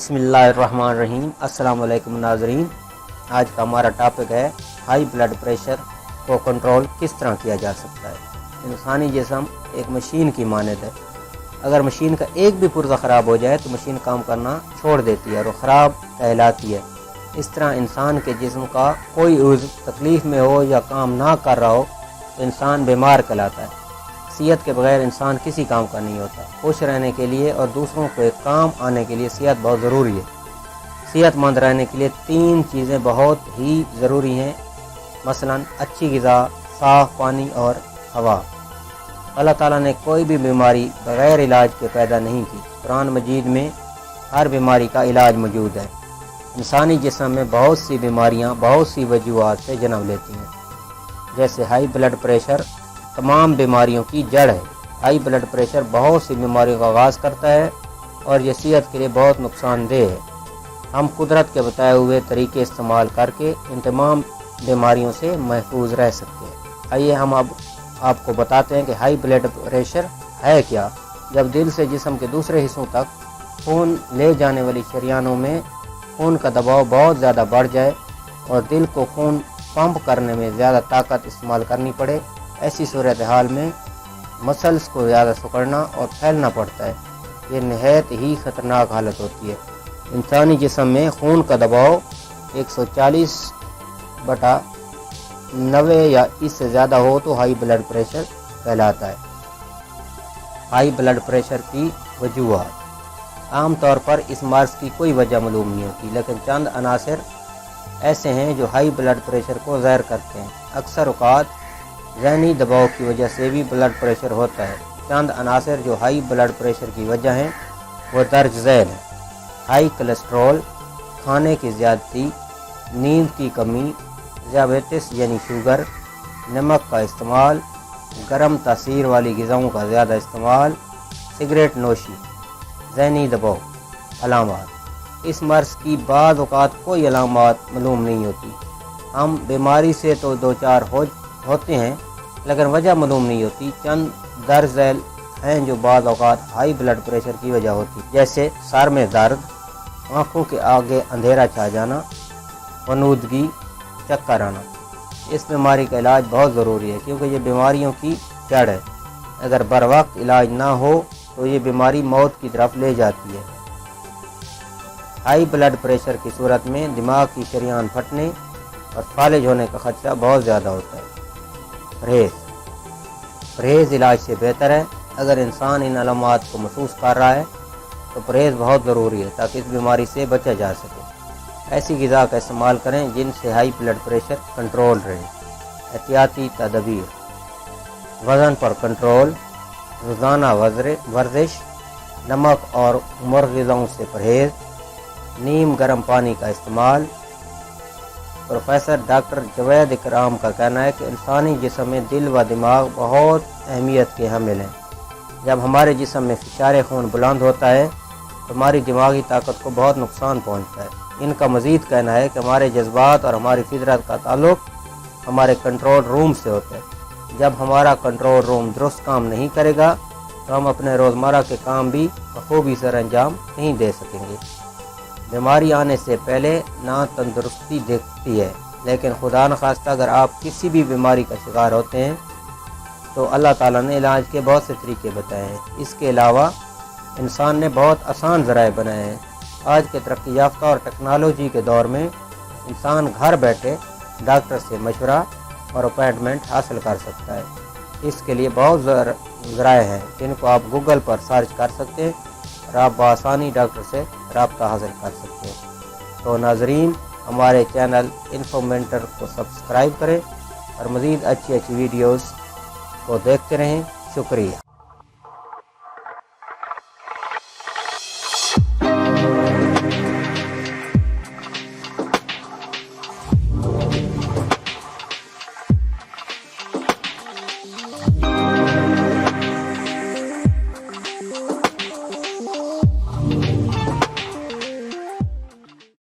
बिस्मिल्लाहिर्रहमानिर्रहीम। अस्सलाम वालेकुम नाज़रीन। आज का हमारा टॉपिक है हाई ब्लड प्रेशर को कंट्रोल किस तरह किया जा सकता है। इंसानी जिस्म एक मशीन की मानद है। अगर मशीन का एक भी पुर्जा ख़राब हो जाए तो मशीन काम करना छोड़ देती है और ख़राब कहलाती है। इस तरह इंसान के जिस्म का कोई उज़्व तकलीफ़ में हो या काम ना कर रहा हो तो इंसान बीमार कहलाता है। सेहत के बगैर इंसान किसी काम का नहीं होता। खुश रहने के लिए और दूसरों को एक काम आने के लिए सेहत बहुत ज़रूरी है। सेहतमंद रहने के लिए 3 चीज़ें बहुत ही ज़रूरी हैं, मसलन अच्छी ग़िज़ा, साफ़ पानी और हवा। अल्लाह ताला ने कोई भी बीमारी बग़ैर इलाज के पैदा नहीं की। कुरान मजीद में हर बीमारी का इलाज मौजूद है। इंसानी जिस्म में बहुत सी बीमारियाँ बहुत सी वजूहात से जन्म लेती हैं। जैसे हाई ब्लड प्रेशर तमाम बीमारियों की जड़ है। हाई ब्लड प्रेशर बहुत सी बीमारियों का आगाज़ करता है और ये सेहत के लिए बहुत नुकसानदेह है। हम कुदरत के बताए हुए तरीके इस्तेमाल करके इन तमाम बीमारियों से महफूज रह सकते हैं। आइए हम अब आपको बताते हैं कि हाई ब्लड प्रेशर है क्या। जब दिल से जिस्म के दूसरे हिस्सों तक खून ले जाने वाली शरियानों में खून का दबाव बहुत ज़्यादा बढ़ जाए और दिल को खून पंप करने में ज़्यादा ताकत इस्तेमाल करनी पड़े, ऐसी सूरत हाल में मसल्स को ज़्यादा सिकुड़ना और फैलना पड़ता है। ये नहायत ही ख़तरनाक हालत होती है। इंसानी जिस्म में खून का दबाव 140/90 या इससे ज़्यादा हो तो हाई ब्लड प्रेशर कहलाता है। हाई ब्लड प्रेशर की वजूहात। आम तौर पर इस मर्ज़ की कोई वजह मालूम नहीं होती, लेकिन चंद अनासर ऐसे हैं जो हाई ब्लड प्रेशर को ज़ाहिर करते हैं। अक्सर औक़ात ज़हनी दबाव की वजह से भी ब्लड प्रेशर होता है। चंद अनासर जो हाई ब्लड प्रेशर की वजह हैं वो दर्ज झैल हैं। हाई कोलेस्ट्रॉल, खाने की ज़्यादती, नींद की कमी, ज़ियाबेटिस यानी शुगर, नमक का इस्तेमाल, गर्म तासीर वाली ग़िज़ाओं का ज़्यादा इस्तेमाल, सिगरेट नोशी। ज़हनी दबाव। अलामात। इस मर्ज़ की बाज़ औक़ात कोई अलामात मालूम नहीं होती। हम बीमारी से तो दो चार होते हैं लेकिन वजह मालूम नहीं होती। चंद दर्ज झैल हैं जो बाज़ औक़ात हाई ब्लड प्रेशर की वजह होती, जैसे सर में दर्द, आँखों के आगे अंधेरा छा जाना, वनूदगी, चक्कर आना। इस बीमारी का इलाज बहुत ज़रूरी है क्योंकि ये बीमारियों की जड़ है। अगर बर वक्त इलाज ना हो तो ये बीमारी मौत की तरफ ले जाती है। हाई ब्लड प्रेशर की सूरत में दिमाग की शरियान फटने और फालिज होने का खदशा बहुत ज़्यादा होता है। परहेज़ इलाज से बेहतर है। अगर इंसान इन अलामात को महसूस कर रहा है तो परहेज़ बहुत ज़रूरी है ताकि इस बीमारी से बचा जा सके। ऐसी ग़िज़ा का इस्तेमाल करें जिनसे हाई ब्लड प्रेशर कंट्रोल रहे। एहतियाती तदबीर। वज़न पर कंट्रोल, रोज़ाना वर्जिश, नमक और मुर्ग़ ग़िज़ाओं से परहेज़, नीम गर्म पानी का इस्तेमाल। प्रोफेसर डॉक्टर जवेद इकराम का कहना है कि इंसानी जिस्म में दिल व दिमाग बहुत अहमियत के हामिल हैं। जब हमारे जिस्म में फ़िशार खून बुलंद होता है तो हमारी दिमागी ताकत को बहुत नुकसान पहुंचता है। इनका मज़ीद कहना है कि हमारे जज्बात और हमारी फितरत का ताल्लुक़ हमारे कंट्रोल रूम से होता है। जब हमारा कंट्रोल रूम दुरुस्त काम नहीं करेगा तो हम अपने रोज़मर्रा के काम भी बखूबी सर अंजाम नहीं दे सकेंगे। बीमारी आने से पहले ना तंदुरुस्ती दिखती है, लेकिन खुदा न खास्ता अगर आप किसी भी बीमारी का शिकार होते हैं तो अल्लाह ताला ने इलाज के बहुत से तरीके बताए हैं। इसके अलावा इंसान ने बहुत आसान ज़राए बनाए हैं। आज के तरक्की याफ्ता और टेक्नोलॉजी के दौर में इंसान घर बैठे डॉक्टर से मशवरा और अपॉइंटमेंट हासिल कर सकता है। इसके लिए बहुत ज़राए हैं जिनको आप गूगल पर सर्च कर सकते हैं और आप बआसानी डॉक्टर से राब्ता हासिल कर सकते हैं। तो नाज़रीन, हमारे चैनल इन्फो मेंटर को सब्सक्राइब करें और मज़ीद अच्छी वीडियोज़ को देखते रहें। शुक्रिया।